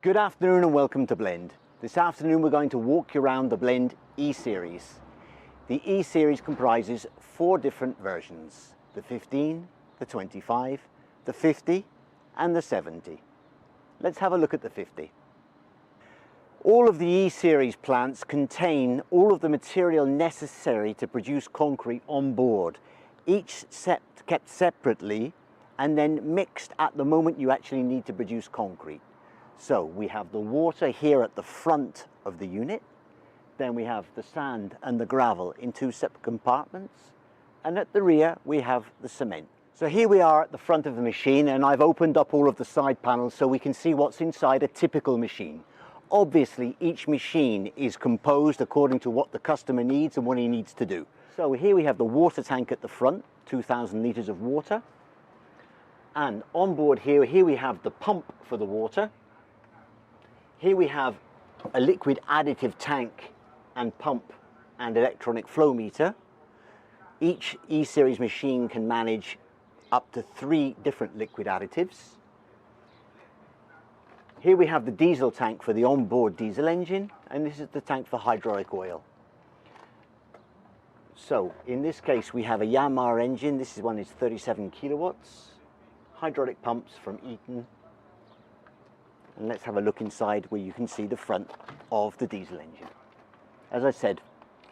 Good afternoon and welcome to Blend. This afternoon we're going to walk you around the Blend E-Series. The E-Series comprises 4 different versions: the 15, the 25, the 50 and the 70. Let's have a look at the 50. All of the E-Series plants contain all of the material necessary to produce concrete on board, each kept separately and then mixed at the moment you actually need to produce concrete. So we have the water here at the front of the unit, then we have the sand and the gravel in 2 separate compartments, and at the rear we have the cement. So here we are at the front of the machine, and I've opened up all of the side panels so we can see what's inside a typical machine. Obviously each machine is composed according to what the customer needs and what he needs to do. So here we have the water tank at the front, 2,000 litres of water, and on board here we have the pump for the water. Here we have a liquid additive tank and pump and electronic flow meter. Each E-Series machine can manage up to 3 different liquid additives. Here we have the diesel tank for the onboard diesel engine, and this is the tank for hydraulic oil. So in this case we have a Yanmar engine. This one is 37 kilowatts. Hydraulic pumps from Eaton. And let's have a look inside where you can see the front of the diesel engine. As I said,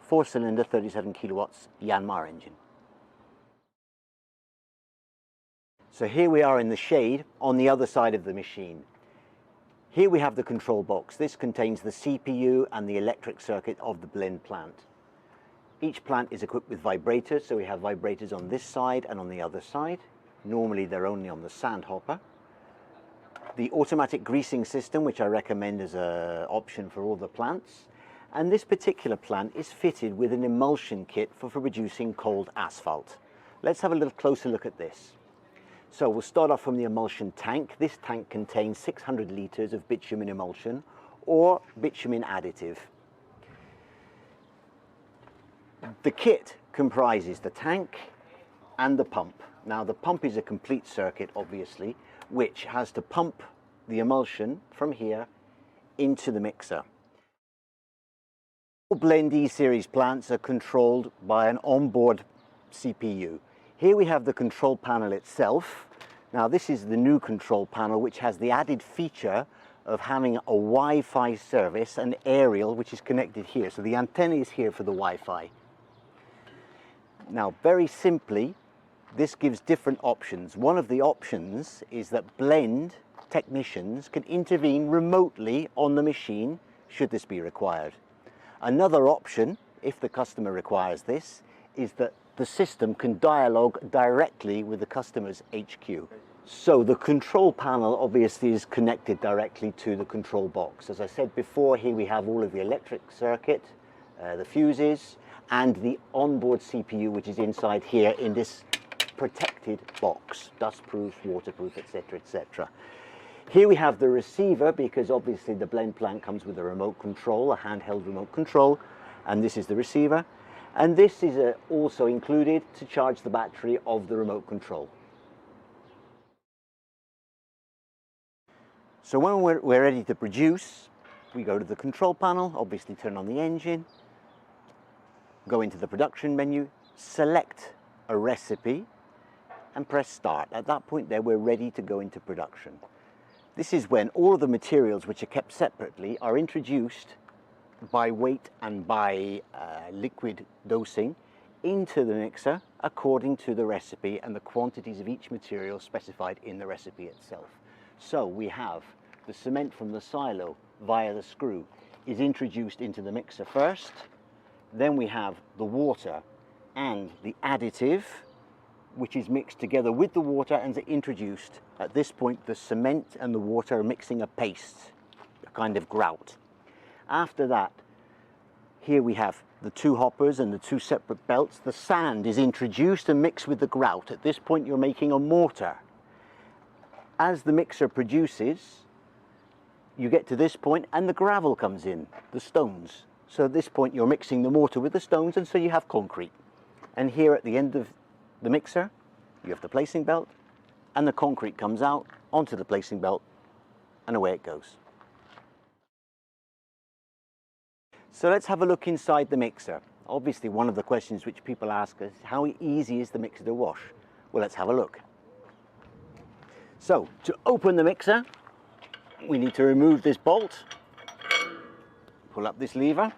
4-cylinder, 37 kilowatts Yanmar engine. So here we are in the shade on the other side of the machine. Here we have the control box. This contains the CPU and the electric circuit of the Blend plant. Each plant is equipped with vibrators, so we have vibrators on this side and on the other side. Normally they're only on the sand hopper. The automatic greasing system, which I recommend as an option for all the plants. And this particular plant is fitted with an emulsion kit for producing cold asphalt. Let's have a little closer look at this. So we'll start off from the emulsion tank. This tank contains 600 litres of bitumen emulsion or bitumen additive. The kit comprises the tank and the pump. Now the pump is a complete circuit, obviously, which has to pump the emulsion from here into the mixer. All Blend E-Series plants are controlled by an onboard CPU. Here we have the control panel itself. Now this is the new control panel, which has the added feature of having a Wi-Fi service, an aerial, which is connected here. So the antenna is here for the Wi-Fi. Now very simply, this gives different options. One of the options is that Blend technicians can intervene remotely on the machine should this be required. Another option, if the customer requires this, is that the system can dialogue directly with the customer's HQ. So the control panel obviously is connected directly to the control box. As I said before, here we have all of the electric circuit, the fuses, and the onboard CPU, which is inside here in this protected box, dustproof, waterproof, etc., etc. Here we have the receiver, because obviously the blend plant comes with a remote control, a handheld remote control, and this is the receiver. And this is also included to charge the battery of the remote control. So when we're ready to produce, we go to the control panel, obviously turn on the engine, go into the production menu, select a recipe, and press start. At that point there, we're ready to go into production. This is when all of the materials which are kept separately are introduced by weight and by liquid dosing into the mixer according to the recipe and the quantities of each material specified in the recipe itself. So we have the cement from the silo via the screw is introduced into the mixer first. Then we have the water and the additive, which is mixed together with the water and is introduced. At this point, the cement and the water are mixing a paste, a kind of grout. After that, here we have the two hoppers and the two separate belts. The sand is introduced and mixed with the grout. At this point, you're making a mortar. As the mixer produces, you get to this point and the gravel comes in, the stones. So at this point, you're mixing the mortar with the stones, and so you have concrete. And here at the end of the mixer, you have the placing belt, and the concrete comes out onto the placing belt, and away it goes. So let's have a look inside the mixer. Obviously, one of the questions which people ask is, how easy is the mixer to wash? Well, let's have a look. So, to open the mixer, we need to remove this bolt, pull up this lever.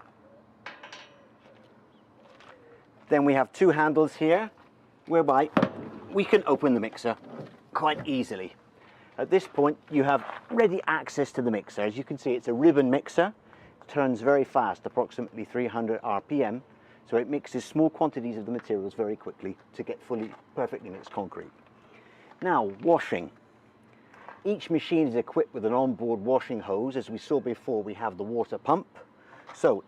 Then we have two handles here, whereby we can open the mixer quite easily. At this point, you have ready access to the mixer. As you can see, it's a ribbon mixer. It turns very fast, approximately 300 RPM. So it mixes small quantities of the materials very quickly to get perfectly mixed concrete. Now, washing. Each machine is equipped with an onboard washing hose. As we saw before, we have the water pump. So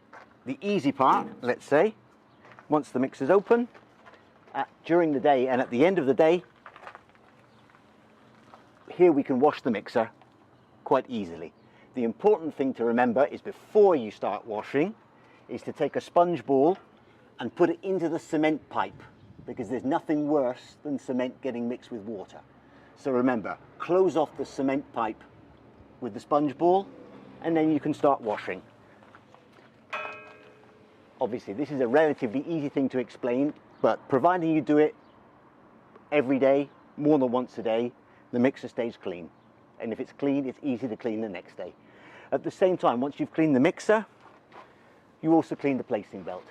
the easy part, let's say, once the mixer's open, during the day and at the end of the day, here we can wash the mixer quite easily. The important thing to remember is before you start washing is to take a sponge ball and put it into the cement pipe, because there's nothing worse than cement getting mixed with water. So remember, close off the cement pipe with the sponge ball, and then you can start washing. Obviously, this is a relatively easy thing to explain, but providing you do it every day, more than once a day, the mixer stays clean. And if it's clean, it's easy to clean the next day. At the same time, once you've cleaned the mixer, you also clean the placing belt.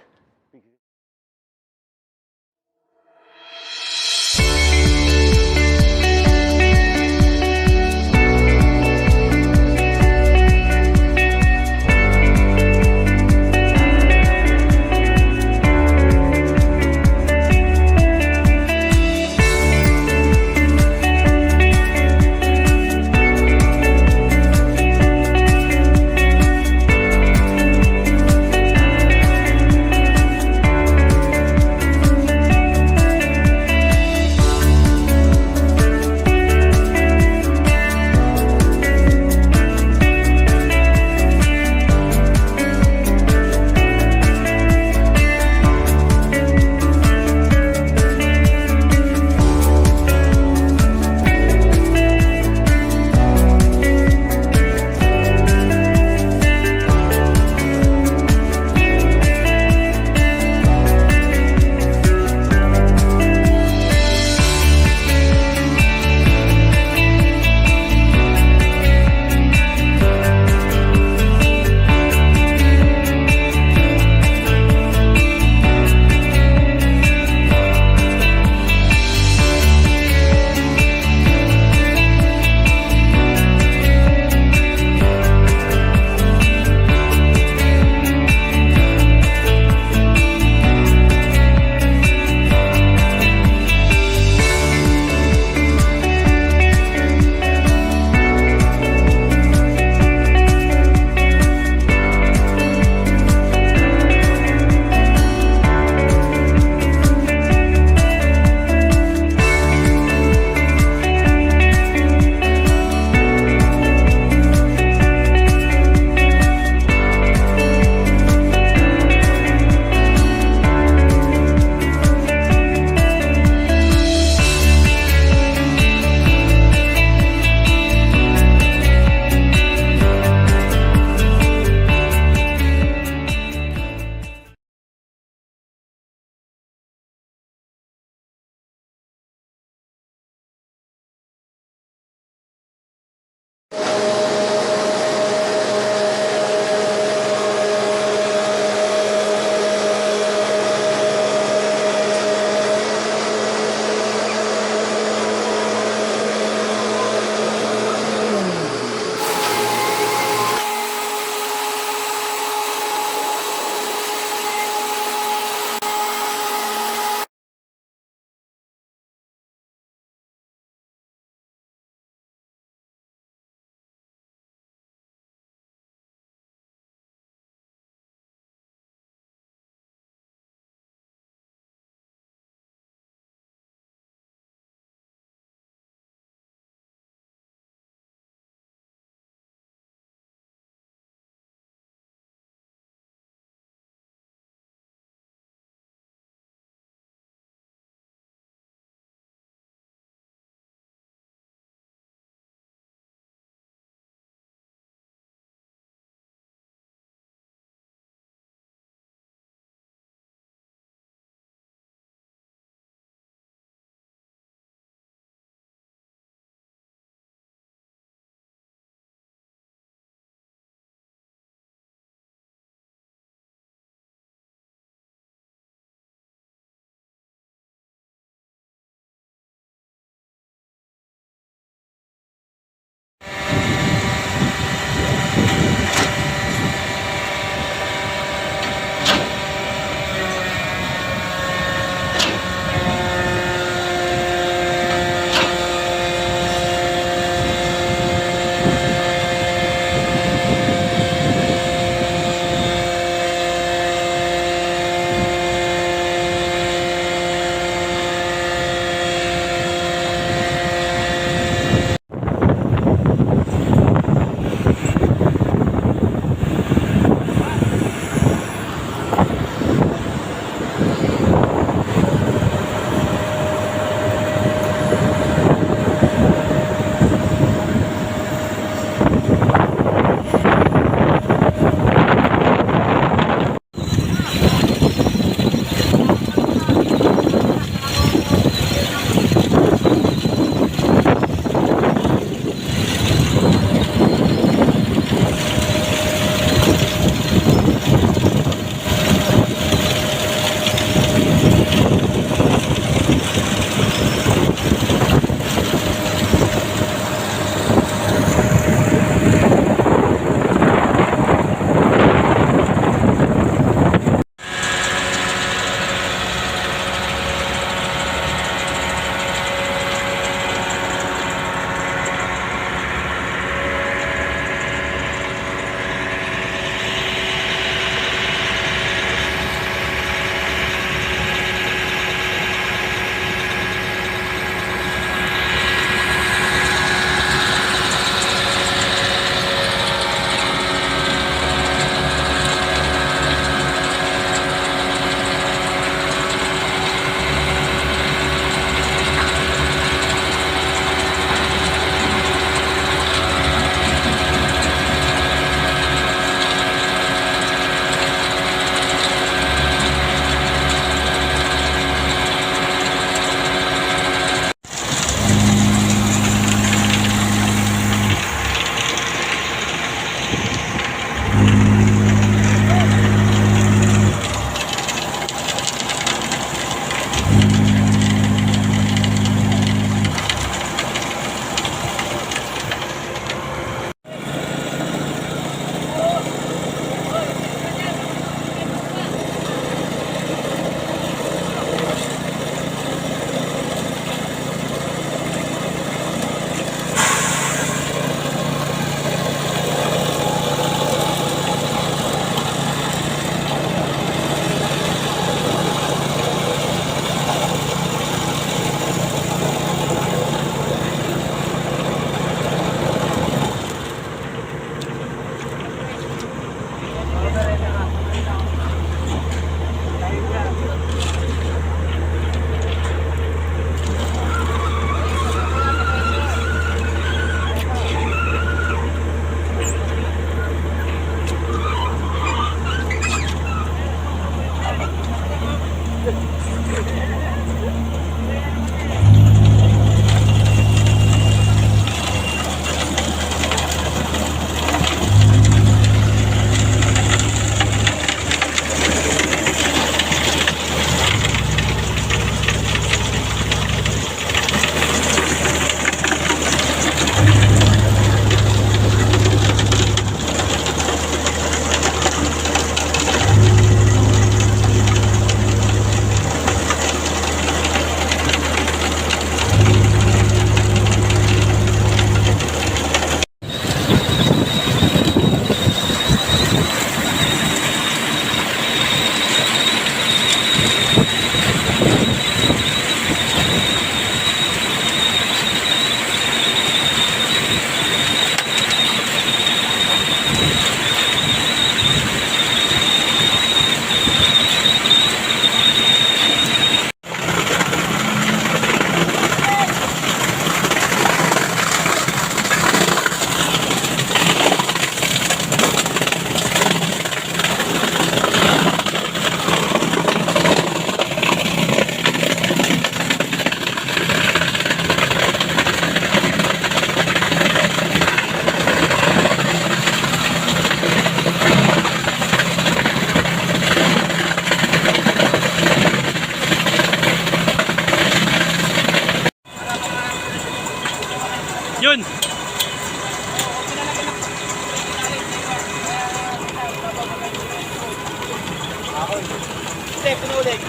balik.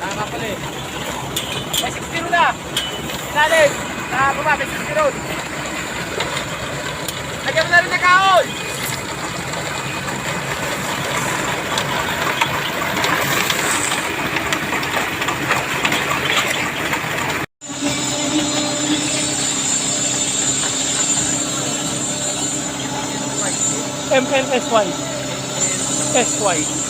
Nakakapalik. May 60 na. Ilalim. Nakakaba, may 60. Lagyan mo na rin na kaon. MNSY. SY.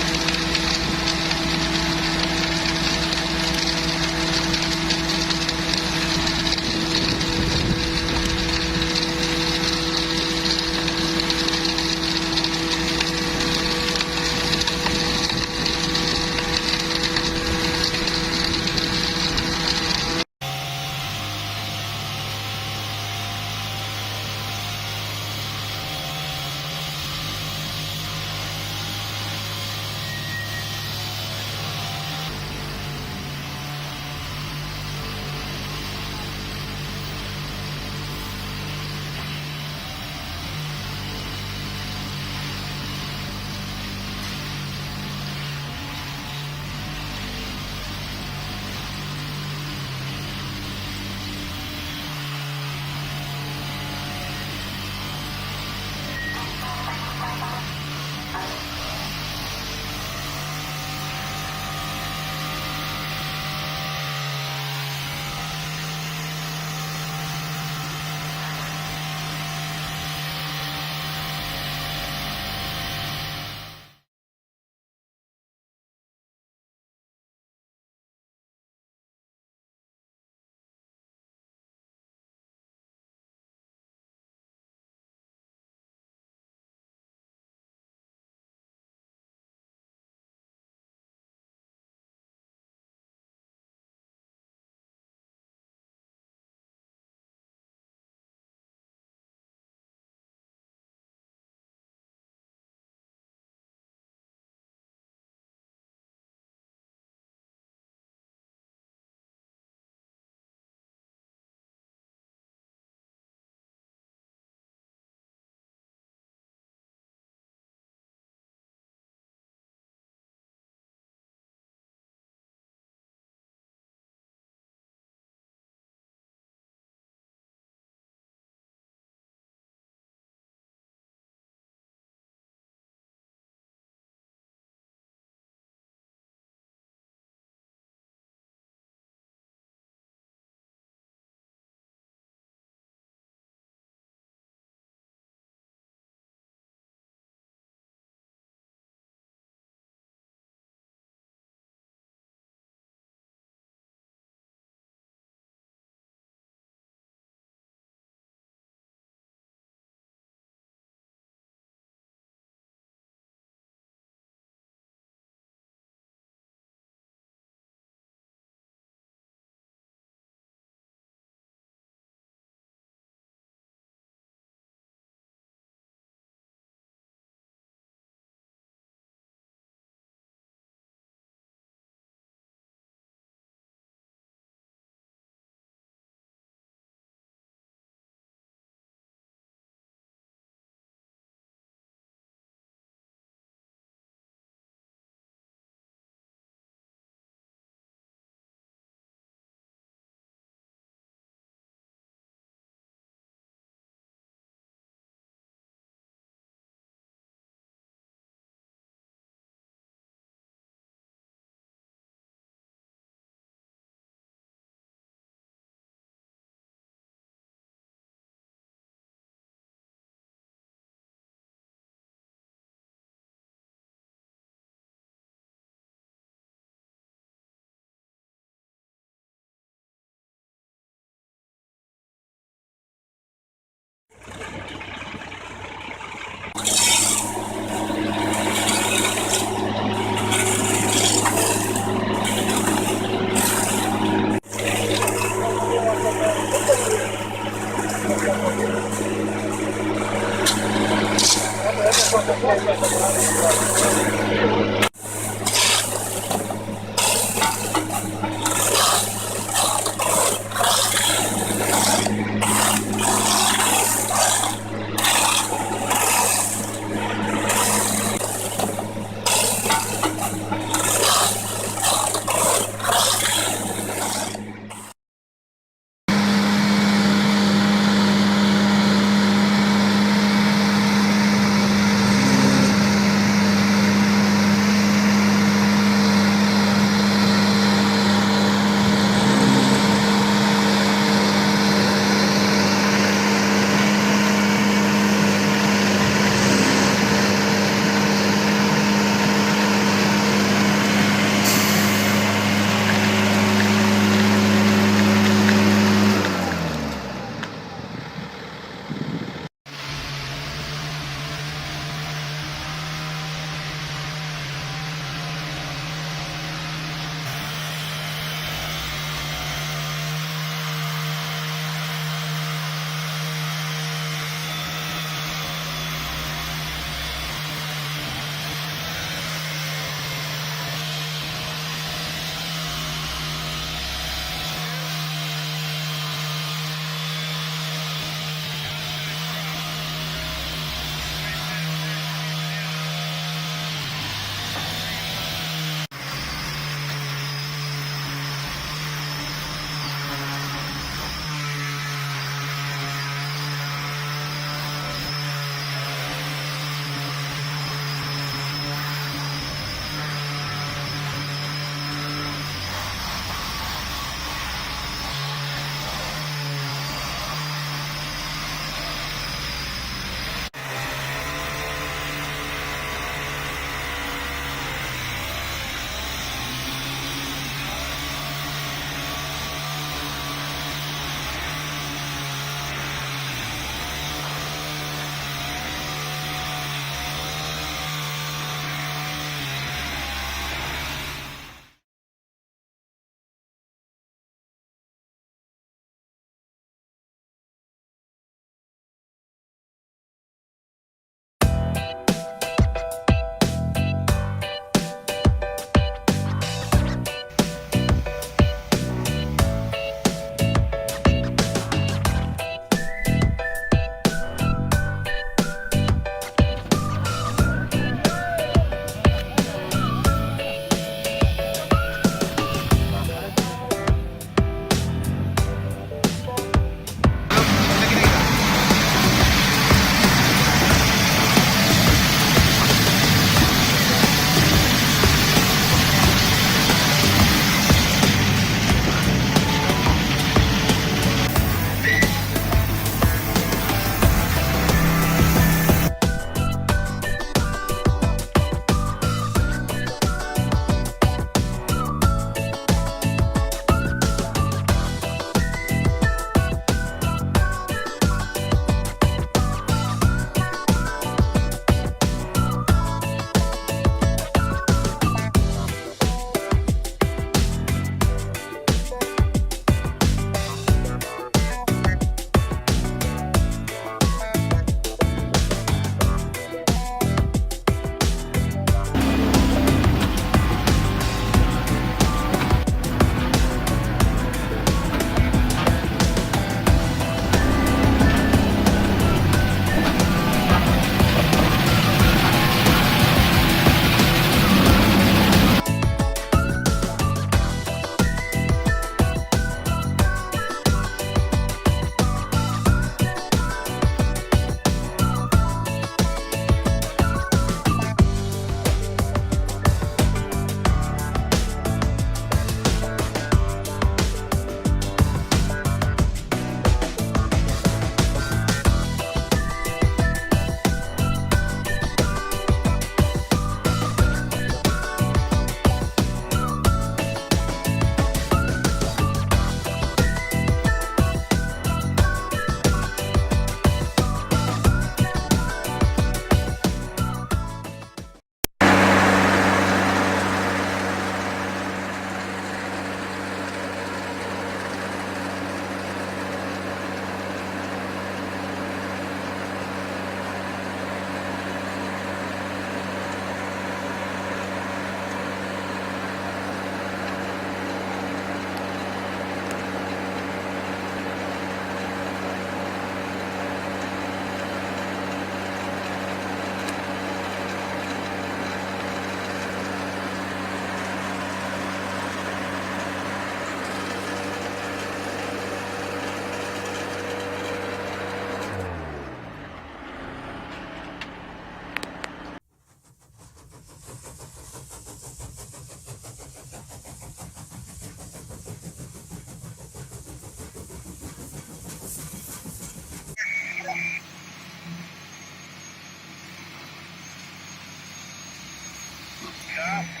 Yeah.